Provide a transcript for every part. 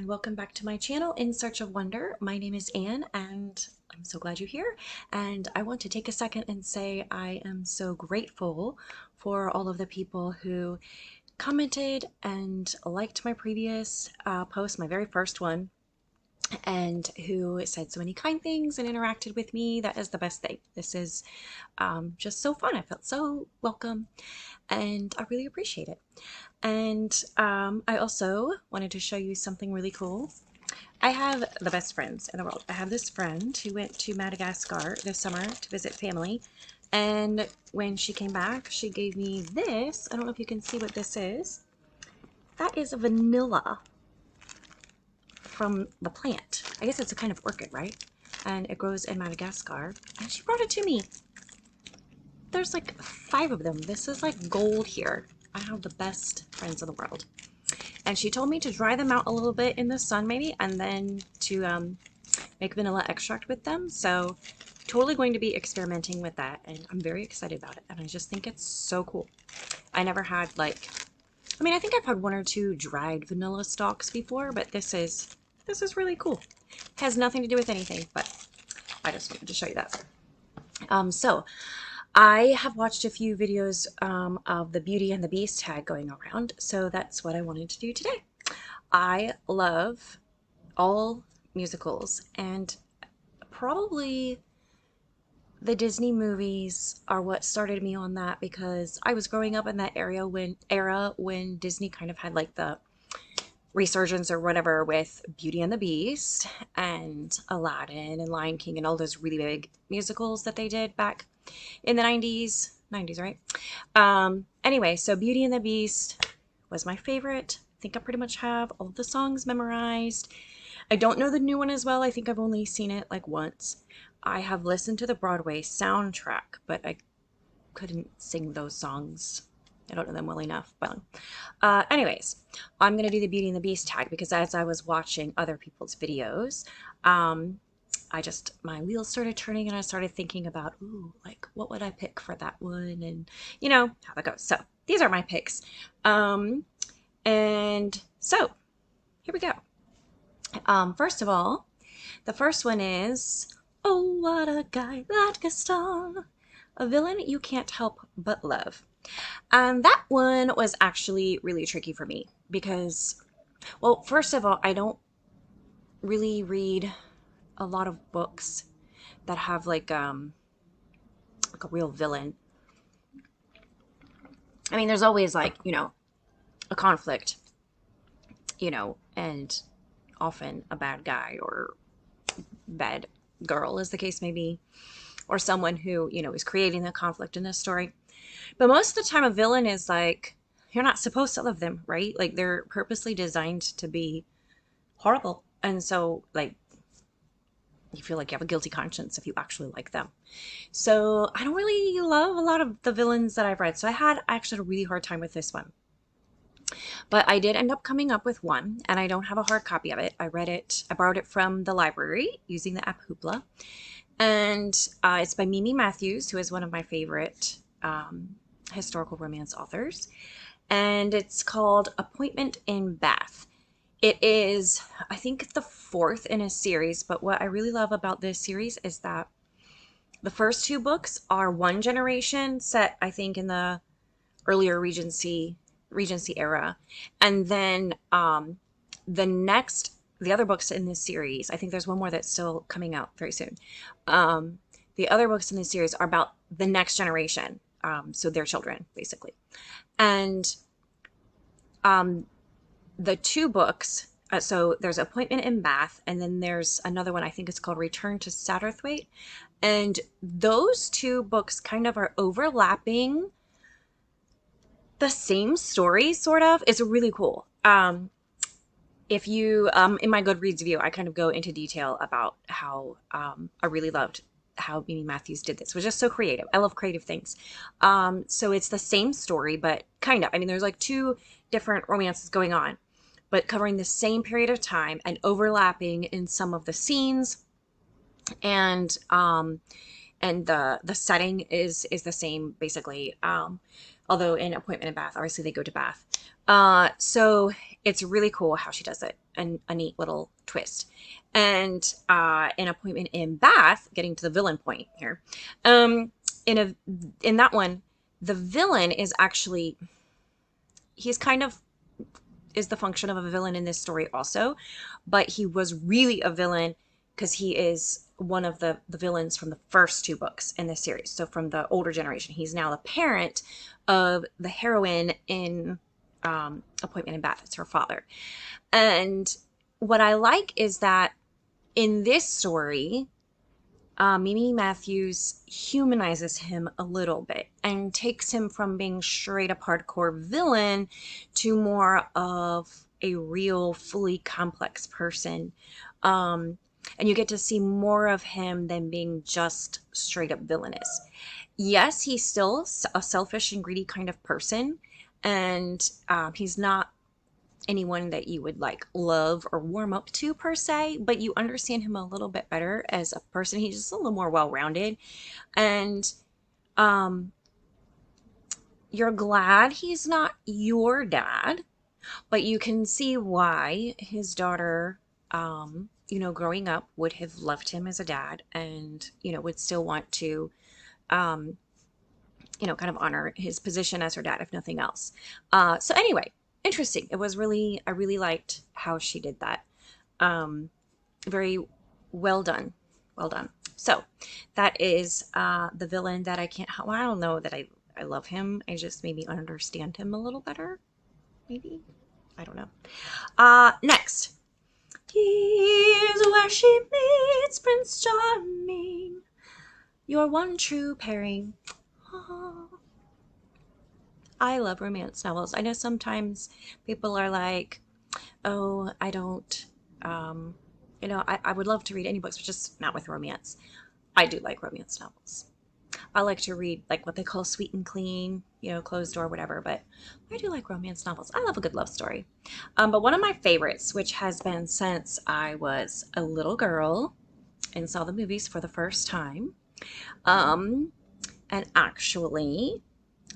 and welcome back to my channel, In Search of Wonder. My name is Anne, and I'm so glad you're here. And I want to take a second and say I am so grateful for all of the people who commented and liked my previous post, my very first one, and who said so many kind things and interacted with me. That is the best thing. This is just so fun. I felt so welcome, and I really appreciate it. And I also wanted to show you something really cool. I have the best friends in the world. I have this friend who went to Madagascar this summer to visit family. And when she came back, she gave me this. I don't know if you can see what this is. That is vanilla from the plant. I guess it's a kind of orchid, right? And it grows in Madagascar. And she brought it to me. There's like 5 of them. This is like gold here. I have the best friends in the world. And she told me to dry them out a little bit in the sun maybe, and then to make vanilla extract with them. So totally going to be experimenting with that, and I'm very excited about it. And I just think it's so cool. I never had I think I've had 1 or 2 dried vanilla stalks before, but this is really cool. It has nothing to do with anything, but I just wanted to show you that. So I have watched a few videos of the Beauty and the Beast tag going around, so that's what I wanted to do today. I love all musicals, and probably the Disney movies are what started me on that, because I was growing up in that era when Disney kind of had like the resurgence or whatever with Beauty and the Beast and Aladdin and Lion King and all those really big musicals that they did back in the 90s, right? Anyway, so Beauty and the Beast was my favorite. I think I pretty much have all the songs memorized. I don't know the new one as well. I think I've only seen it like once. I have listened to the Broadway soundtrack, but I couldn't sing those songs. I don't know them well enough. But anyways, I'm going to do the Beauty and the Beast tag because as I was watching other people's videos, my wheels started turning and I started thinking about, ooh, like what would I pick for that one? And you know how that goes. So these are my picks. And so here we go. First of all, the first one is, oh, what a guy, that Gaston, a villain you can't help but love. And that one was actually really tricky for me because, well, first of all, I don't really read a lot of books that have like a real villain. I mean, there's always like, a conflict, and often a bad guy or bad girl, as the case may be, or someone who, is creating the conflict in this story. But most of the time, a villain is like, you're not supposed to love them, right? Like, they're purposely designed to be horrible. And so, like, you feel like you have a guilty conscience if you actually like them. So I don't really love a lot of the villains that I've read. So I actually had a really hard time with this one. But I did end up coming up with one, and I don't have a hard copy of it. I borrowed it from the library using the app Hoopla. And it's by Mimi Matthews, who is one of my favorite historical romance authors. And it's called Appointment in Bath. It is, I think, the 4th in a series, but what I really love about this series is that the first 2 books are one generation set, I think, in the earlier Regency era. And then the other books in this series, I think there's one more that's still coming out very soon. The other books in this series are about the next generation, so their children, basically. And the 2 books, so there's Appointment in Bath, and then there's another one, I think it's called Return to Satterthwaite. And those 2 books kind of are overlapping the same story, sort of. It's really cool. If you, in my Goodreads view, I kind of go into detail about how I really loved how Mimi Matthews did this. It was just so creative. I love creative things. So it's the same story, but kind of. I mean, there's like 2 different romances going on, but covering the same period of time and overlapping in some of the scenes. And and the setting is the same basically. Although in Appointment in Bath, obviously they go to Bath. So it's really cool how she does it, and a neat little twist. And in Appointment in Bath, getting to the villain point here, um, in that one, the villain is actually, he's kind of is the function of a villain in this story also, but he was really a villain because he is one of the villains from the first two books in this series. So from the older generation, he's now the parent of the heroine in Appointment in Bath. It's her father. And what I like is that in this story, Mimi Matthews humanizes him a little bit and takes him from being straight up hardcore villain to more of a real, fully complex person. And you get to see more of him than being just straight up villainous. Yes, he's still a selfish and greedy kind of person, and he's not anyone that you would like love or warm up to per se, but you understand him a little bit better as a person. He's just a little more well-rounded, and um you're glad he's not your dad, but you can see why his daughter, growing up would have loved him as a dad, and would still want to um kind of honor his position as her dad, if nothing else. So anyway, interesting. It was really, I really liked how she did that. Very well done. Well done. So that is the villain that I can't, well, I don't know that I love him. I just maybe understand him a little better. Maybe. I don't know. Next. Here's where she meets Prince Charming. Your one true pairing. Oh. I love romance novels. I know sometimes people are like, oh, I don't, I would love to read any books, but just not with romance. I do like romance novels. I like to read like what they call sweet and clean, closed door, whatever, but I do like romance novels. I love a good love story. But one of my favorites, which has been since I was a little girl and saw the movies for the first time, and actually,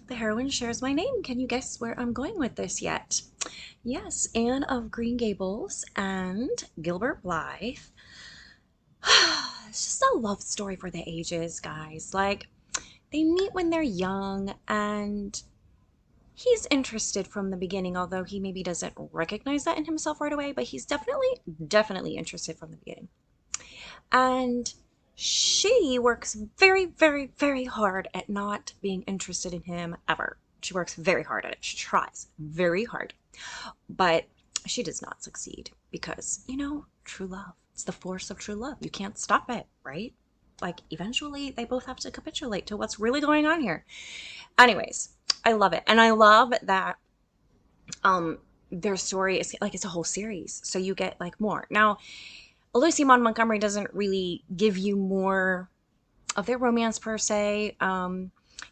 the heroine shares my name. Can you guess where I'm going with this yet? Yes, Anne of Green Gables and Gilbert Blythe. It's just a love story for the ages, guys. Like, they meet when they're young, and he's interested from the beginning, although he maybe doesn't recognize that in himself right away, but he's definitely interested from the beginning. And she works very, very, very hard at not being interested in him ever. She works very hard at it. She tries very hard. But she does not succeed because, true love. It's the force of true love. You can't stop it, right? Like, eventually they both have to capitulate to what's really going on here. Anyways, I love it. And I love that their story is like, it's a whole series. So you get like more. Now, Lucy Maud Montgomery doesn't really give you more of their romance per se.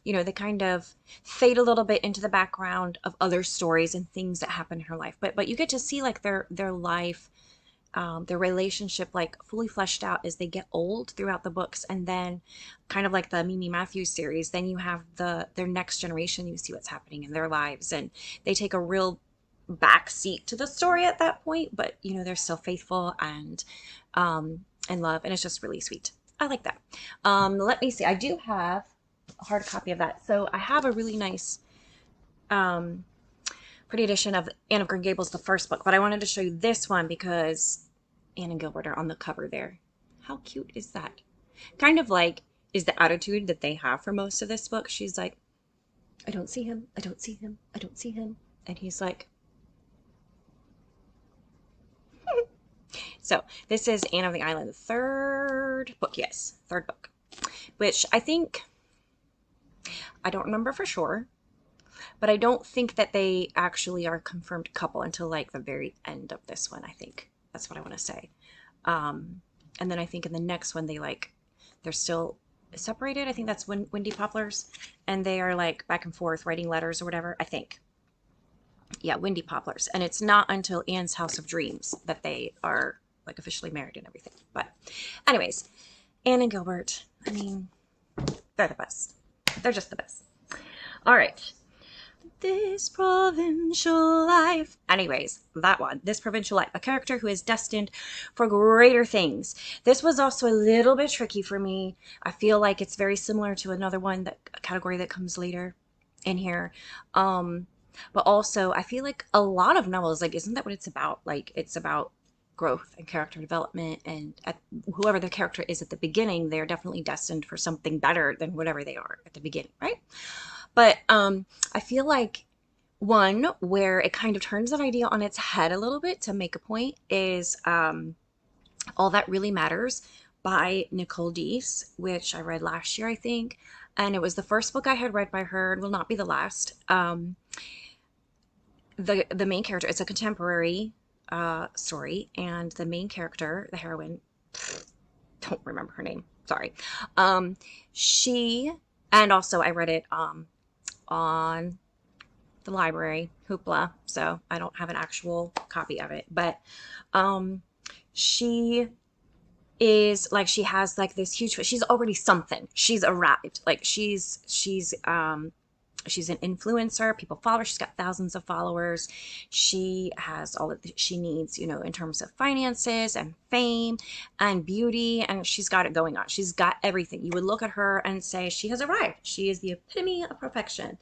They kind of fade a little bit into the background of other stories and things that happen in her life. But you get to see like their life, their relationship like fully fleshed out as they get old throughout the books, and then kind of like the Mimi Matthews series. Then you have their next generation. You see what's happening in their lives, and they take a real back seat to the story at that point, but they're still faithful and love, and it's just really sweet. I like that. Let me see. I do have a hard copy of that, so I have a really nice pretty edition of Anne of Green Gables, the first book, but I wanted to show you this one because Anne and Gilbert are on the cover there. How cute is that? Kind of like is the attitude that they have for most of this book. She's like, I don't see him, I don't see him, I don't see him, and he's like, so this is Anne of the Island, the third book. Yes, third book, which I think, I don't remember for sure, but I don't think that they actually are a confirmed couple until like the very end of this one. I think that's what I want to say. And then I think in the next one they're still separated. I think that's when Windy Poplars, and they are like back and forth writing letters or whatever, I think. Yeah, Windy Poplars. And it's not until Anne's House of Dreams that they are like officially married and everything. But anyways, Anne and Gilbert, I mean, They're the best. They're just the best. All right. This provincial life. Anyways, that one. This provincial life. A character who is destined for greater things. This was also a little bit tricky for me. I feel like it's very similar to another one, that a category that comes later in here. But also I feel like a lot of novels, like, isn't that what it's about? Like, it's about growth and character development, and whoever the character is at the beginning, they're definitely destined for something better than whatever they are at the beginning, right? But I feel like one where it kind of turns that idea on its head a little bit to make a point is All That Really Matters by Nicole Deese, which I read last year, I think. And it was the first book I had read by her, and will not be the last. The main character, it's a contemporary story, and the main character, the heroine, don't remember her name, sorry. She, and also I read it on the library, Hoopla, so I don't have an actual copy of it, but she is like, she has like this huge, she's already something, she's arrived, like she's an influencer, people follow her, she's got thousands of followers, she has all that she needs, you know, in terms of finances and fame and beauty, and she's got it going on, she's got everything. You would look at her and say she has arrived, she is the epitome of perfection.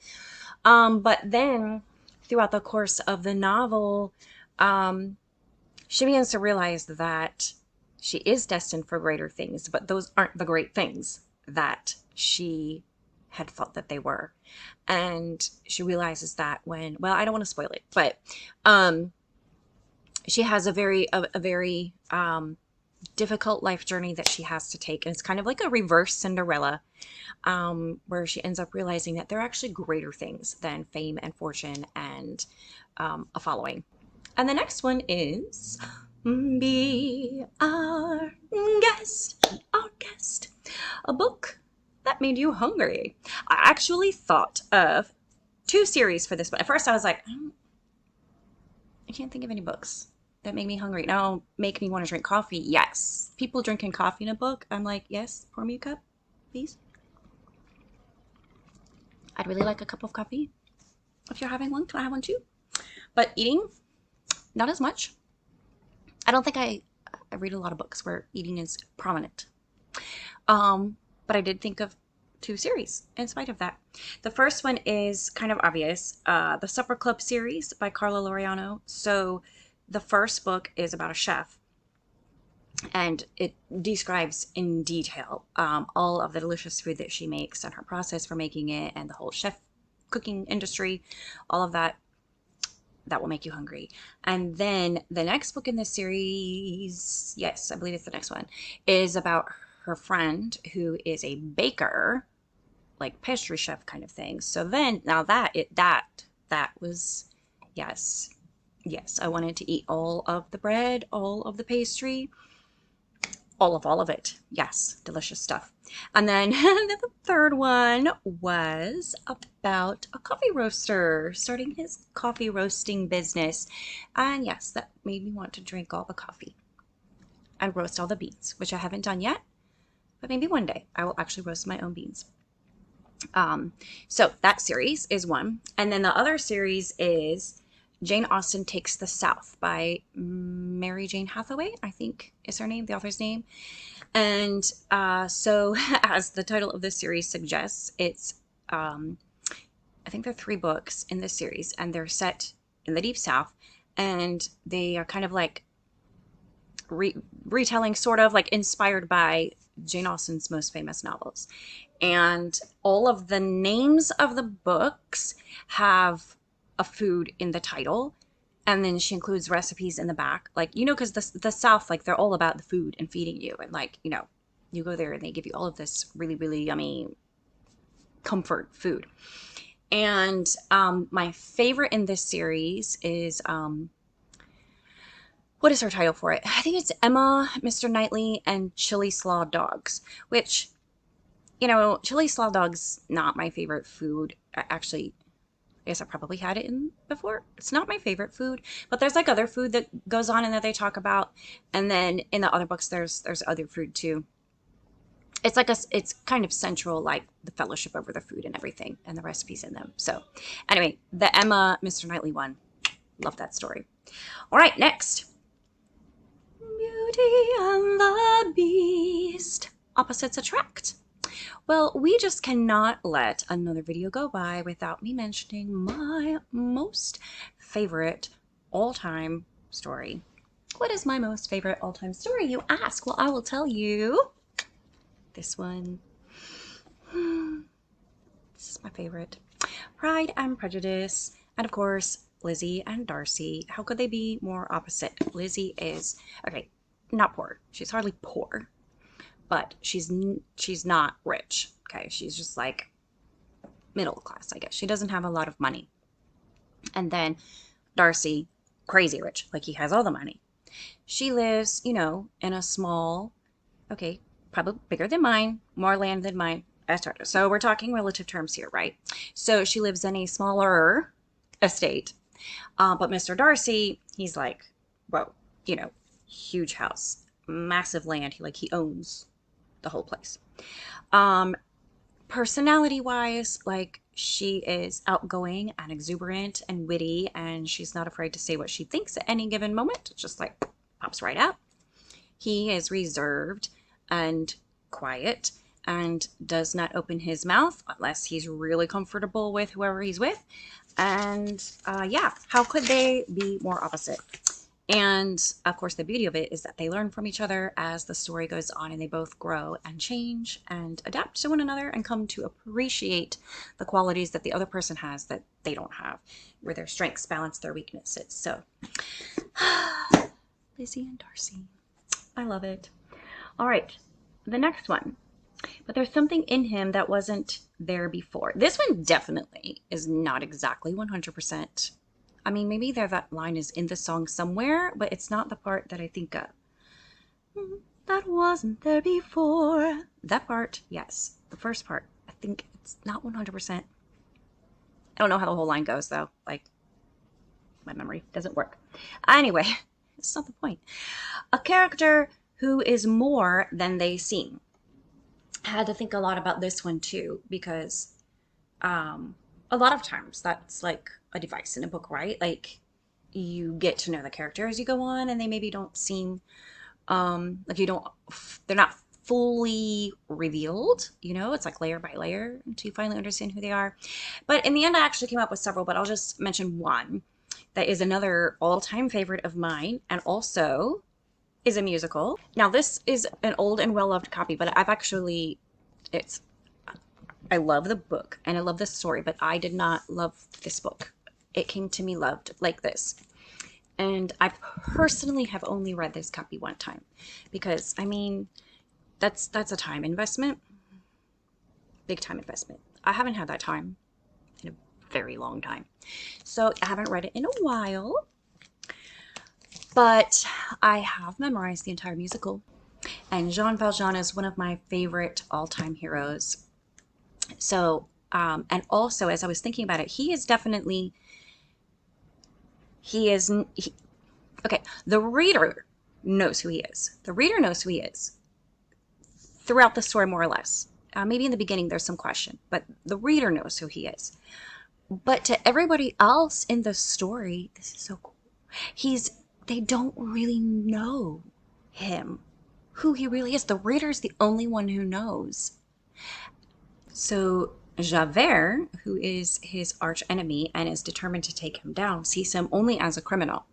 But then throughout the course of the novel, she begins to realize that she is destined for greater things, but those aren't the great things that she had thought that they were. And she realizes that when, well, I don't want to spoil it, but she has a very difficult life journey that she has to take. And it's kind of like a reverse Cinderella, where she ends up realizing that there are actually greater things than fame and fortune and a following. And the next one is Be Our Guest, a book that made you hungry. I actually thought of 2 series for this one. At first I was like, I can't think of any books that make me hungry. Now, make me want to drink coffee. Yes. People drinking coffee in a book. I'm like, yes, pour me a cup, please. I'd really like a cup of coffee. If you're having one, can I have one too? But eating, not as much. I don't think I read a lot of books where eating is prominent. But I did think of 2 series in spite of that. The first one is kind of obvious, the Supper Club series by Carla Laureano. So the first book is about a chef, and it describes in detail all of the delicious food that she makes and her process for making it, and the whole chef cooking industry, all of that. That will make you hungry. And then the next book in this series, yes, I believe it's the next one, is about her friend who is a baker, like pastry chef kind of thing. So then, now that was, yes, I wanted to eat all of the bread, all of the pastry, all of it. Yes, delicious stuff. And then the third one was about a coffee roaster starting his coffee roasting business. And yes, that made me want to drink all the coffee and roast all the beans, which I haven't done yet, but maybe one day I will actually roast my own beans. So that series is one. And then the other series is Jane Austen Takes the South by Mary Jane Hathaway, I think is her name, the author's name. And so as the title of this series suggests, it's, I think there are 3 books in this series, and they're set in the Deep South, and they are kind of like retelling, sort of like inspired by Jane Austen's most famous novels. And all of the names of the books have a food in the title, and then she includes recipes in the back, like, you know, because the South, like, they're all about the food and feeding you, and like, you know, you go there and they give you all of this really, really yummy comfort food. And my favorite in this series is what is her title for it? I think it's Emma, Mr. Knightley, and Chili Slaw Dogs, which, you know, chili slaw dogs, not my favorite food. Actually, I guess I probably had it in before. It's not my favorite food, but there's like other food that goes on in that they talk about. And then in the other books, there's other food too. it's kind of central, like the fellowship over the food and everything and the recipes in them. So anyway, the Emma Mr. Knightley one, love that story. All right, next, Beauty and the Beast, opposites attract. Well, we just cannot let another video go by without me mentioning my most favorite all-time story. What is my most favorite all-time story, you ask? Well, I will tell you. This one. This is my favorite. Pride and Prejudice. And of course, Lizzie and Darcy. How could they be more opposite? Lizzie is, okay, not poor. She's hardly poor. But she's not rich. Okay, she's just like middle class, I guess. She doesn't have a lot of money. And then Darcy, crazy rich. Like, he has all the money. She lives, you know, in a small, okay, probably bigger than mine, more land than mine, etc. So we're talking relative terms here, right? So she lives in a smaller estate. But Mr. Darcy, he's like, whoa, you know, huge house, massive land. He owns the whole place. Personality wise, like, she is outgoing and exuberant and witty, and she's not afraid to say what she thinks at any given moment. Just like pops right out. He is reserved and quiet and does not open his mouth unless he's really comfortable with whoever he's with. And yeah, how could they be more opposite? And of course, the beauty of it is that they learn from each other as the story goes on, and they both grow and change and adapt to one another and come to appreciate the qualities that the other person has that they don't have, where their strengths balance their weaknesses. So, Lizzie and Darcy, I love it. All right, the next one. But there's something in him that wasn't there before. This one definitely is not exactly 100%. I mean, maybe that line is in the song somewhere, but it's not the part that I think of. That wasn't there before. That part, yes. The first part, I think it's not 100%. I don't know how the whole line goes, though. Like, my memory doesn't work. Anyway, it's not the point. A character who is more than they seem. I had to think a lot about this one, too, because a lot of times that's like a device in a book, right? Like, you get to know the character as you go on, and they maybe don't seem like they're not fully revealed, you know. It's like layer by layer until you finally understand who they are. But in the end, I actually came up with several, but I'll just mention one that is another all-time favorite of mine, and also is a musical. Now, this is an old and well-loved copy, but I love the book and I love the story, but I did not love this book. It came to me loved like this. And I personally have only read this copy one time because, I mean, that's a time investment. Big time investment. I haven't had that time in a very long time. So I haven't read it in a while, but I have memorized the entire musical. And Jean Valjean is one of my favorite all-time heroes. So, and also, as I was thinking about it, okay, the reader knows who he is. The reader knows who he is throughout the story, more or less. Maybe in the beginning there's some question, but the reader knows who he is. But to everybody else in the story, this is so cool. They don't really know him, who he really is. The reader's the only one who knows. So Javert, who is his arch enemy and is determined to take him down, sees him only as a criminal,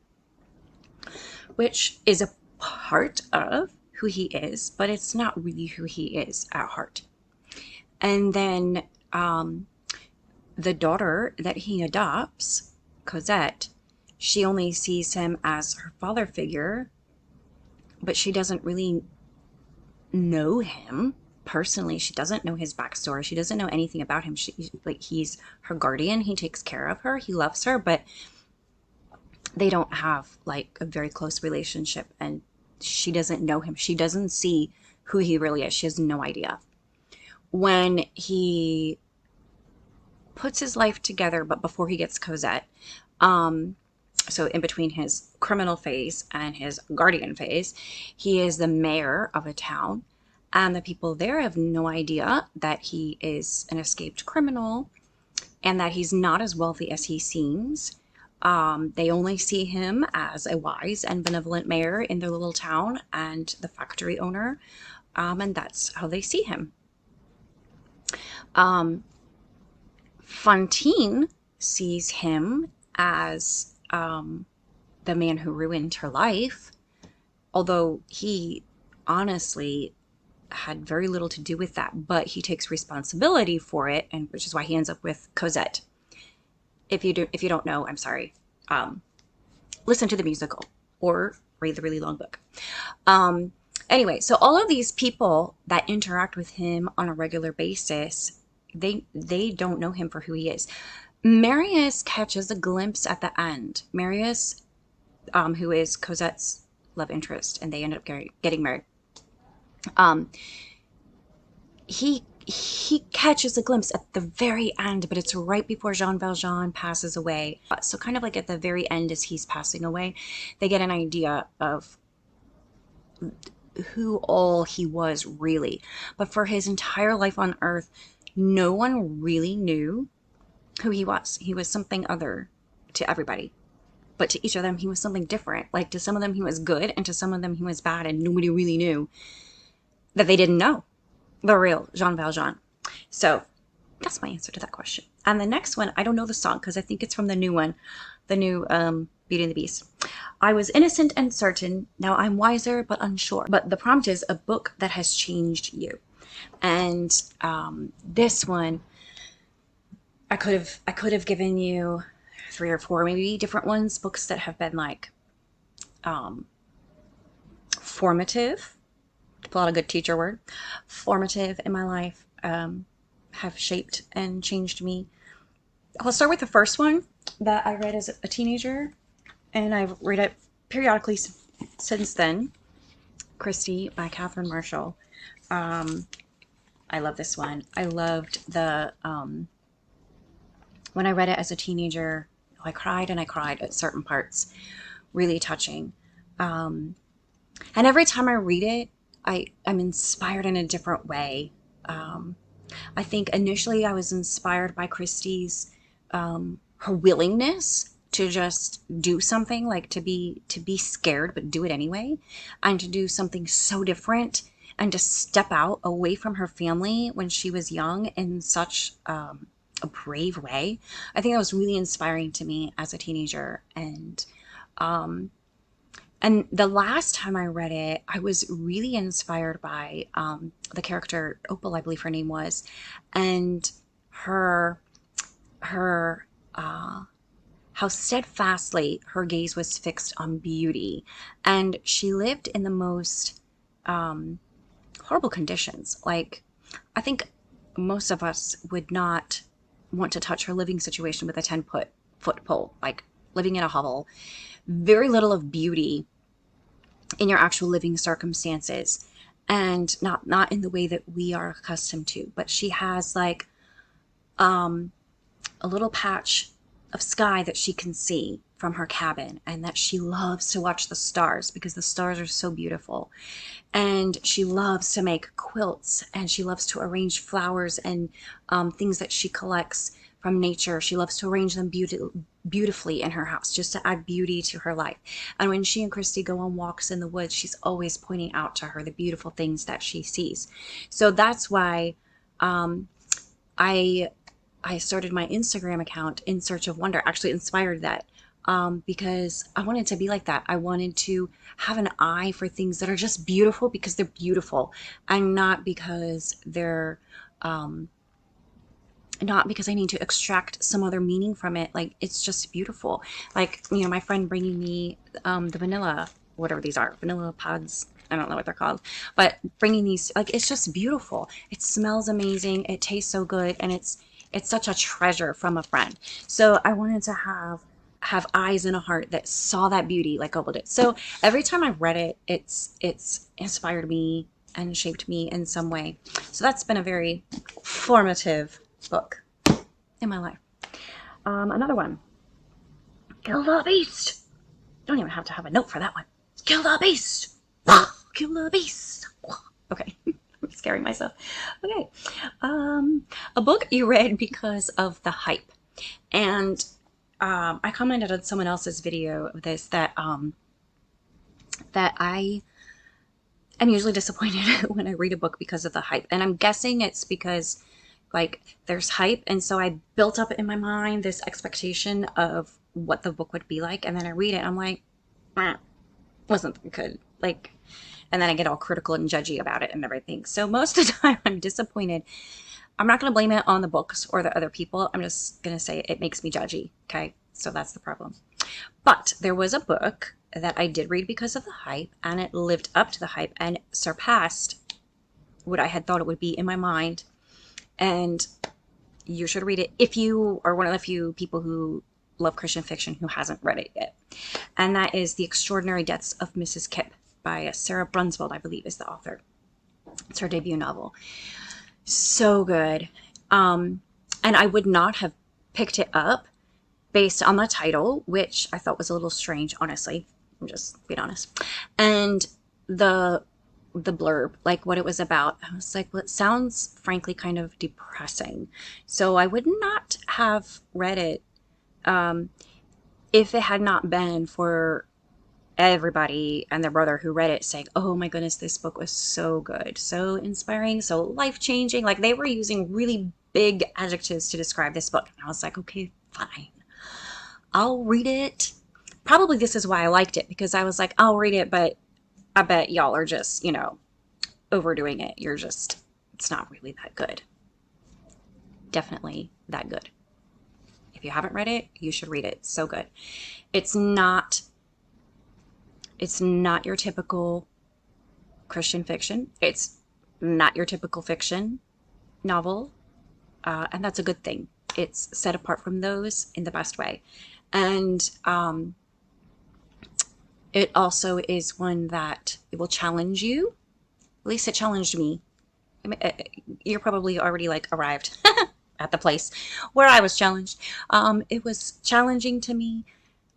which is a part of who he is, but it's not really who he is at heart. And then the daughter that he adopts, Cosette, she only sees him as her father figure, but she doesn't really know him personally. She doesn't know his backstory. She doesn't know anything about him. He's her guardian. He takes care of her. He loves her, but they don't have like a very close relationship, and she doesn't know him. She doesn't see who he really is. She has no idea. When he puts his life together, but before he gets Cosette, so in between his criminal phase and his guardian phase, he is the mayor of a town. and the people there have no idea that he is an escaped criminal and that he's not as wealthy as he seems. They only see him as a wise and benevolent mayor in their little town and the factory owner, and that's how they see him. Fantine sees him as the man who ruined her life, although he honestly had very little to do with that, but he takes responsibility for it, and which is why he ends up with Cosette. If you don't know, I'm sorry. Listen to the musical or read the really long book. Anyway, so all of these people that interact with him on a regular basis, they don't know him for who he is. Marius catches a glimpse at the end. Marius, who is Cosette's love interest, and they end up getting married. He catches a glimpse at the very end, but it's right before Jean Valjean passes away. So kind of like at the very end as he's passing away, they get an idea of who all he was really. But for his entire life on Earth, no one really knew who he was. He was something other to everybody. But to each of them, he was something different. Like to some of them, he was good, and to some of them, he was bad, and nobody really knew that they didn't know the real Jean Valjean. So that's my answer to that question. And the next one, I don't know the song because I think it's from the new one, the new Beauty and the Beast. I was innocent and certain, now I'm wiser but unsure. But the prompt is a book that has changed you. And this one, I could have given you 3 or 4 maybe different ones, books that have been like formative, to pull out a good teacher word, formative in my life, have shaped and changed me. I'll start with the first one that I read as a teenager, and I've read it periodically since then. Christy by Catherine Marshall. I love this one. I loved the when I read it as a teenager, I cried and I cried at certain parts. Really touching. And every time I read it, I'm inspired in a different way. I think initially I was inspired by Christie's her willingness to just do something, like to be scared but do it anyway, and to do something so different, and to step out away from her family when she was young in such a brave way. I think that was really inspiring to me as a teenager. And the last time I read it, I was really inspired by the character Opal, I believe her name was, and her how steadfastly her gaze was fixed on beauty, and she lived in the most horrible conditions. Like, I think most of us would not want to touch her living situation with a 10-foot pole, like living in a hovel. Very little of beauty in your actual living circumstances, and not in the way that we are accustomed to. But she has like a little patch of sky that she can see from her cabin, and that she loves to watch the stars because the stars are so beautiful. And she loves to make quilts, and she loves to arrange flowers and things that she collects from nature. She loves to arrange them beautifully in her house, just to add beauty to her life. And when she and Christy go on walks in the woods, she's always pointing out to her the beautiful things that she sees. So that's why I started my Instagram account, In Search of Wonder. Actually inspired that because I wanted to be like that. I wanted to have an eye for things that are just beautiful because they're beautiful, and not because they're not because I need to extract some other meaning from it. Like, it's just beautiful. Like, you know, my friend bringing me the vanilla, whatever these are, vanilla pods, I don't know what they're called, but bringing these, like, it's just beautiful. It smells amazing, it tastes so good, and it's such a treasure from a friend. So I wanted to have eyes and a heart that saw that beauty like Opal did. So every time I read it, it's inspired me and shaped me in some way. So that's been a very formative book in my life. Another one, Kill the Beast. Don't even have to have a note for that one. Kill the Beast. Kill the Beast. Okay. scaring myself. Okay. A book you read because of the hype. And I commented on someone else's video of this that I am usually disappointed when I read a book because of the hype. And I'm guessing it's because like there's hype, and so I built up in my mind this expectation of what the book would be like, and then I read it and I'm like, wasn't good. Like, and then I get all critical and judgy about it and everything. So most of the time I'm disappointed. I'm not going to blame it on the books or the other people. I'm just going to say it makes me judgy. Okay. So that's the problem. But there was a book that I did read because of the hype, and it lived up to the hype and surpassed what I had thought it would be in my mind. And you should read it if you are one of the few people who love Christian fiction who hasn't read it yet. And that is The Extraordinary Deaths of Mrs. Kipp by Sara Brunsvold, I believe is the author. It's her debut novel. So good. And I would not have picked it up based on the title, which I thought was a little strange, honestly. I'm just being honest. And the blurb, like what it was about, I was like, well, it sounds frankly kind of depressing. So I would not have read it if it had not been for everybody and their brother who read it saying, oh my goodness, this book was so good, so inspiring, so life-changing. Like they were using really big adjectives to describe this book. And I was like, okay, fine. I'll read it. Probably this is why I liked it, because I was like, I'll read it, but I bet y'all are just, overdoing it. It's not really that good. Definitely that good. If you haven't read it, you should read it. It's so good. It's not your typical Christian fiction. It's not your typical fiction novel. And that's a good thing. It's set apart from those in the best way. And it also is one that it will challenge you. At least it challenged me. I mean, you're probably already like arrived at the place where I was challenged. It was challenging to me,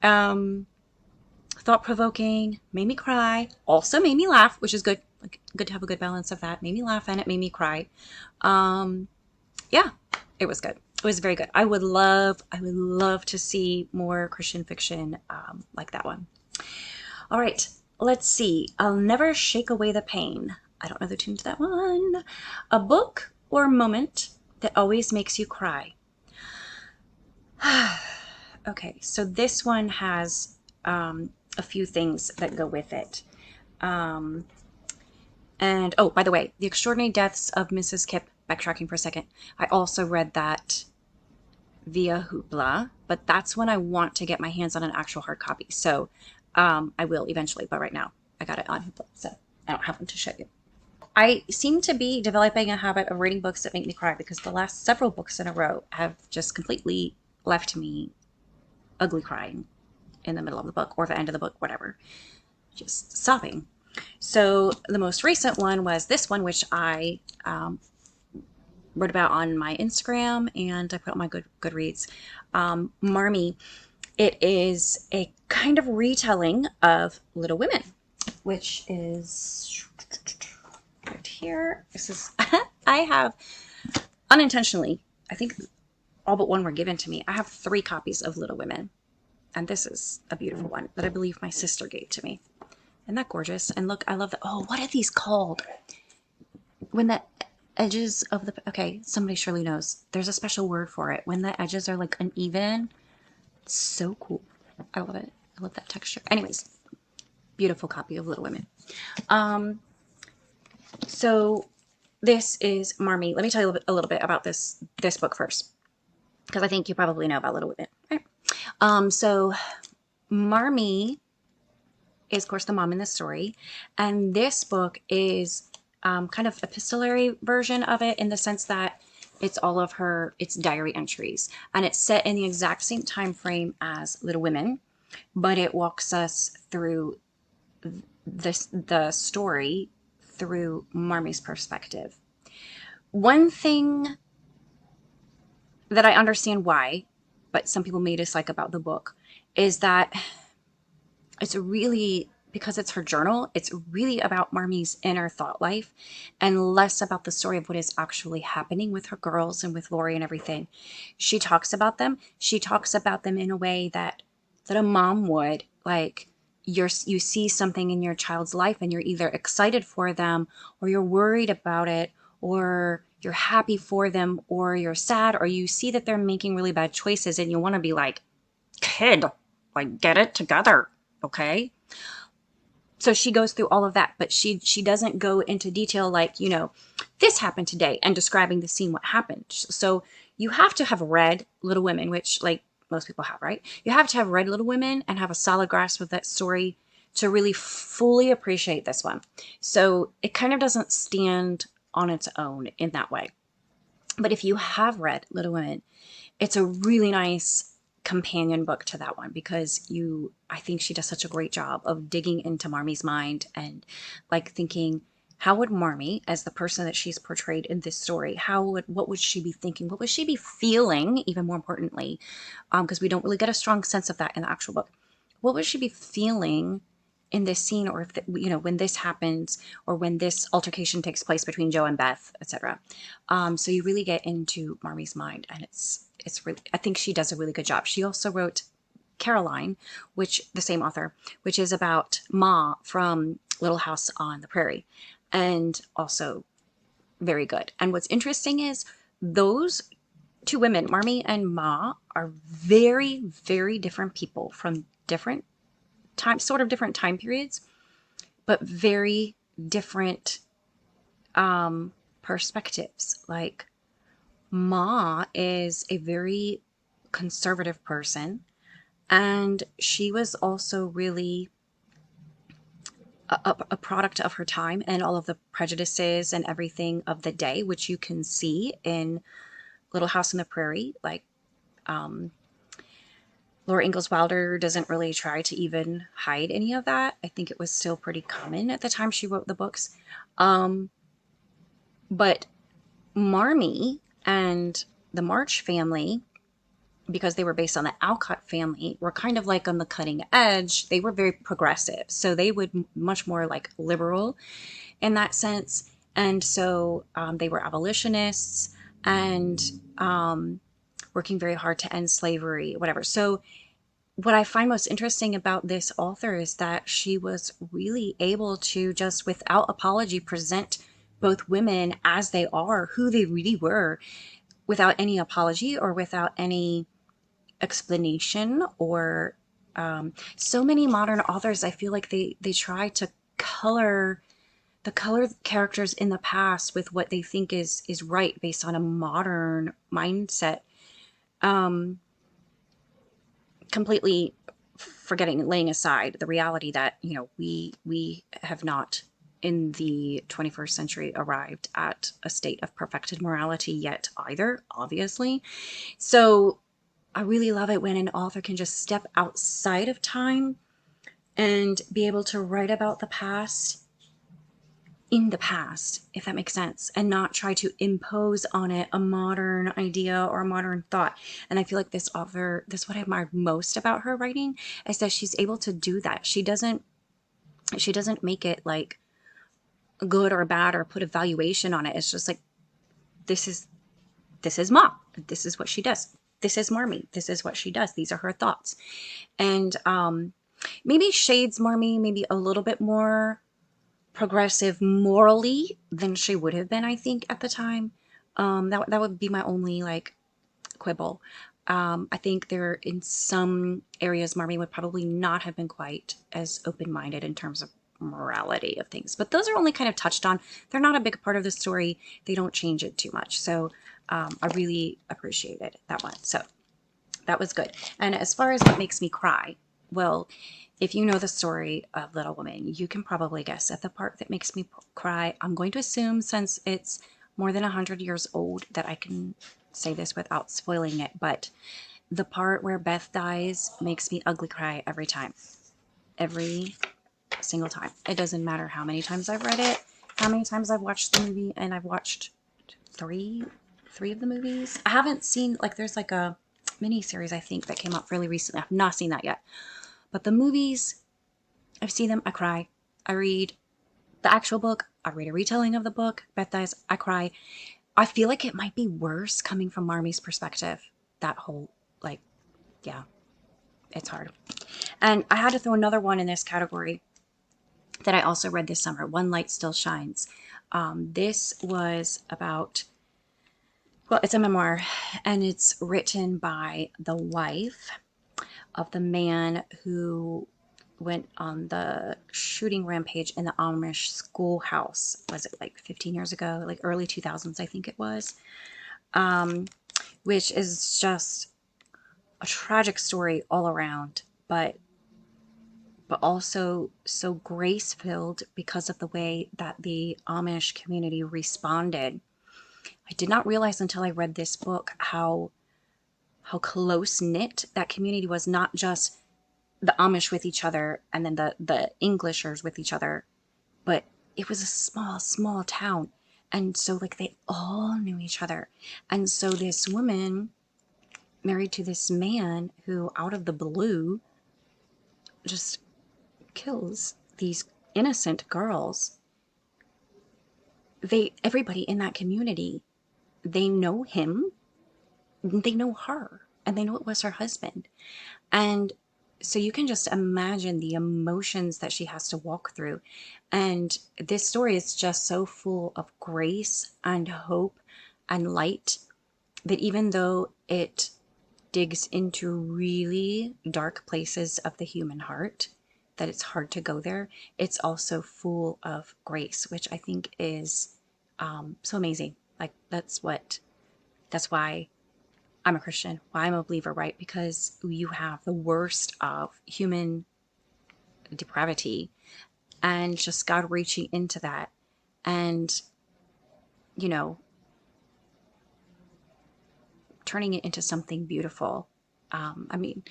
thought-provoking, made me cry, also made me laugh, which is good. Like, good to have a good balance of that. Made me laugh and it made me cry. Yeah, it was good. It was very good. I would love to see more Christian fiction like that one. All right, let's see. I'll Never Shake Away the Pain. I don't know the tune to that one. A book or moment that always makes you cry. Okay, so this one has a few things that go with it. And, oh, by the way, The Extraordinary Deaths of Mrs. Kipp, backtracking for a second. I also read that via Hoopla, but that's when I want to get my hands on an actual hard copy. So I will eventually, but right now I got it on Hoopla, so I don't have one to show you. I seem to be developing a habit of reading books that make me cry, because the last several books in a row have just completely left me ugly crying in the middle of the book or the end of the book, whatever. Just sobbing. So the most recent one was this one, which I wrote about on my Instagram and I put on my Goodreads. Marmee. It is a kind of retelling of Little Women, which is right here. This is, I have unintentionally, I think all but one were given to me. I have 3 copies of Little Women, and this is a beautiful one that I believe my sister gave to me. Isn't that gorgeous? And look, I love that. Oh, what are these called? When the edges of the, okay, somebody surely knows. There's a special word for it. When the edges are like uneven. It's so cool. I love it. I love that texture. Anyways, beautiful copy of Little Women. So this is Marmee. Let me tell you a little bit about this book first, because I think you probably know about Little Women. Right? So Marmee is, of course, the mom in the story, and this book is kind of epistolary version of it, in the sense that it's all of it's diary entries, and it's set in the exact same time frame as Little Women, but it walks us through the story through Marmee's perspective. One thing that I understand why, but some people may dislike about the book, is that it's really because it's her journal, it's really about Marmee's inner thought life and less about the story of what is actually happening with her girls and with Laurie and everything. She talks about them. She talks about them in a way that a mom would. Like, you see something in your child's life and you're either excited for them or you're worried about it, or you're happy for them, or you're sad, or you see that they're making really bad choices and you want to be like, kid, like, get it together, okay? So she goes through all of that, but she doesn't go into detail like, you know, this happened today and describing the scene, what happened. So you have to have read Little Women, which, like, most people have, right? You have to have read Little Women and have a solid grasp of that story to really fully appreciate this one. So it kind of doesn't stand on its own in that way. But if you have read Little Women, it's a really nice companion book to that one, because I think she does such a great job of digging into Marmee's mind and like thinking, how would Marmee, as the person that she's portrayed in this story, what would she be thinking? What would she be feeling, even more importantly, because we don't really get a strong sense of that in the actual book. What would she be feeling in this scene, or if when this happens, or when this altercation takes place between Joe and Beth, etc. So you really get into Marmee's mind, and it's really, I think she does a really good job. She also wrote Caroline, the same author, which is about Ma from Little House on the Prairie, and also very good. And what's interesting is those two women, Marmee and Ma, are very, very different people from different different time periods, but very different perspectives. Like, Ma is a very conservative person, and she was also really a product of her time and all of the prejudices and everything of the day, which you can see in Little House on the Prairie. Like, Laura Ingalls Wilder doesn't really try to even hide any of that. I think it was still pretty common at the time she wrote the books. But Marmee and the March family, because they were based on the Alcott family, were kind of like on the cutting edge. They were very progressive. So they would much more like liberal in that sense. And so they were abolitionists and working very hard to end slavery, whatever. So what I find most interesting about this author is that she was really able to just without apology present both women as they are, who they really were, without any apology or without any explanation. Or so many modern authors, I feel like they try to color characters in the past with what they think is right based on a modern mindset, completely laying aside the reality that, we have not in the 21st century arrived at a state of perfected morality yet either, obviously. So I really love it when an author can just step outside of time and be able to write about the past in the past, if that makes sense, and not try to impose on it a modern idea or a modern thought. And I feel like this author, that's what I admire most about her writing, is that she's able to do that. She doesn't make it like good or bad or put a valuation on it. It's just like, this is Ma. This is what she does. This is Marmee. This is what she does. These are her thoughts. And maybe shades Marmee, maybe a little bit more progressive morally than she would have been, I think, at the time. That would be my only like quibble. I think there in some areas Marmee would probably not have been quite as open-minded in terms of morality of things, but those are only kind of touched on. They're not a big part of the story. They don't change it too much. So I really appreciated that one. So that was good. And as far as what makes me cry, well, if you know the story of Little Women, you can probably guess at the part that makes me cry. I'm going to assume, since it's more than 100 years old, that I can say this without spoiling it, but the part where Beth dies makes me ugly cry every time. Every single time. It doesn't matter how many times I've read it, how many times I've watched the movie, and I've watched three of the movies. I haven't seen, like, there's like a mini series I think that came out fairly recently. I've not seen that yet. But the movies, I see them, I cry. I read the actual book, I read a retelling of the book, Beth dies, I cry. I feel like it might be worse coming from Marmee's perspective. That whole, like, yeah, it's hard. And I had to throw another one in this category that I also read this summer, One Light Still Shines. This was about, well, it's a memoir, and it's written by the wife of the man who went on the shooting rampage in the Amish schoolhouse. Was it like 15 years ago? Like early 2000s, I think it was. Which is just a tragic story all around, but also so grace filled because of the way that the Amish community responded. I did not realize until I read this book how close knit that community was, not just the Amish with each other and then the Englishers with each other, but it was a small town. And so like they all knew each other. And so this woman married to this man who out of the blue just kills these innocent girls. Everybody in that community, they know him, they know her, and they know it was her husband. And so you can just imagine the emotions that she has to walk through. And this story is just so full of grace and hope and light that even though it digs into really dark places of the human heart, that it's hard to go there, it's also full of grace, which I think is so amazing. Like that's why I'm a Christian, why I'm a believer, right? Because you have the worst of human depravity and just God reaching into that and, you know, turning it into something beautiful. I mean,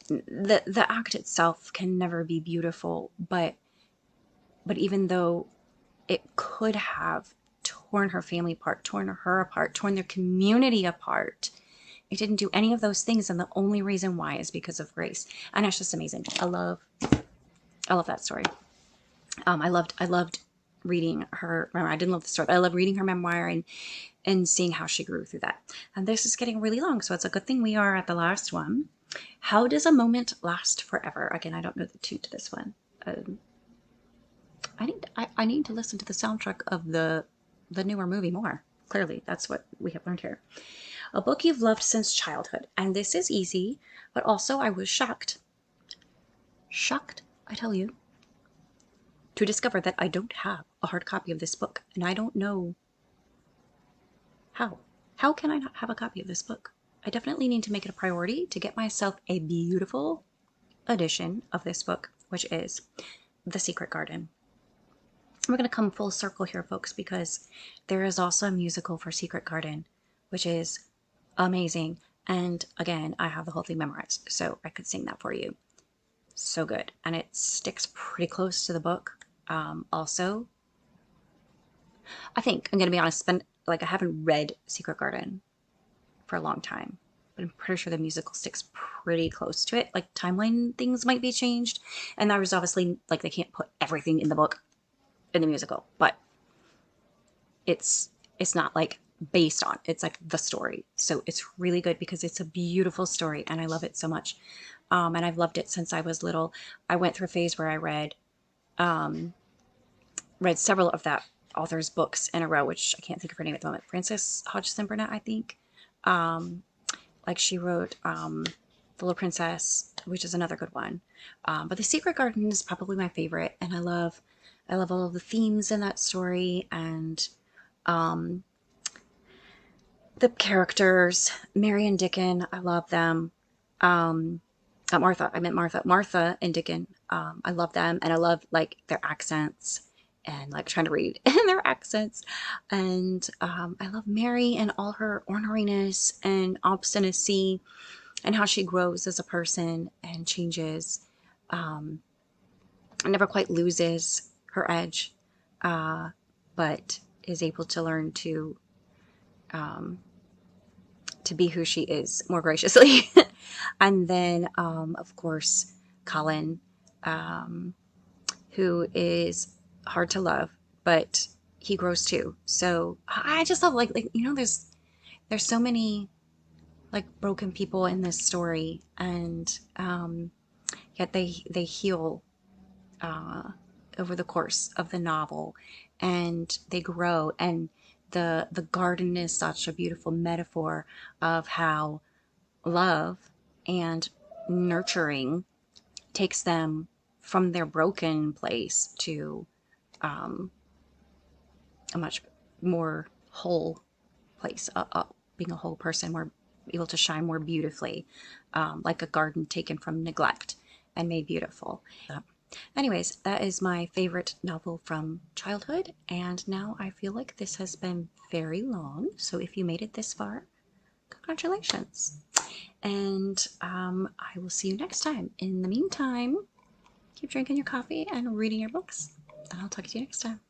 the act itself can never be beautiful, but even though it could have torn her family apart, torn her apart, torn their community apart, it didn't do any of those things, and the only reason why is because of grace. And it's just amazing. I love that story. I loved reading her memoir. I didn't love the story, but I love reading her memoir and seeing how she grew through that. And this is getting really long, so it's a good thing we are at the last one. How does a moment last forever? Again, I don't know the tune to this one. I need to listen to the soundtrack of the newer movie more. Clearly, that's what we have learned here. A book you've loved since childhood. And this is easy, but also I was shocked. Shocked, I tell you, to discover that I don't have a hard copy of this book. And I don't know how. How can I not have a copy of this book? I definitely need to make it a priority to get myself a beautiful edition of this book, which is The Secret Garden. We're going to come full circle here, folks, because there is also a musical for Secret Garden, which is amazing. And again, I have the whole thing memorized, so I could sing that for you. So good. And it sticks pretty close to the book. Also, I think, I'm going to be honest, I haven't read Secret Garden for a long time, but I'm pretty sure the musical sticks pretty close to it. Like timeline things might be changed. And there was obviously, like, they can't put everything in the book in the musical, but it's not like based on, it's like the story. So it's really good because it's a beautiful story and I love it so much. And I've loved it since I was little. I went through a phase where I read several of that author's books in a row, which I can't think of her name at the moment. Frances Hodgson Burnett, I think. Like she wrote The Little Princess, which is another good one. But The Secret Garden is probably my favorite, and I love all of the themes in that story and the characters. Mary and Dickon, I love them. Martha, I meant Martha. Martha and Dickon, I love them, and I love like their accents and like trying to read in their accents. And I love Mary and all her orneriness and obstinacy and how she grows as a person and changes, and never quite loses her edge, but is able to learn to be who she is more graciously. And then, of course, Colin. who is hard to love, but he grows too. So I just love like you know, there's so many like broken people in this story, and yet they heal over the course of the novel, and they grow. And the garden is such a beautiful metaphor of how love and nurturing takes them from their broken place to um, a much more whole place, being a whole person, more able to shine more beautifully, like a garden taken from neglect and made beautiful. Anyways, that is my favorite novel from childhood, and now I feel like this has been very long, so if you made it this far, congratulations. And I will see you next time. In the meantime, keep drinking your coffee and reading your books, and I'll talk to you next time.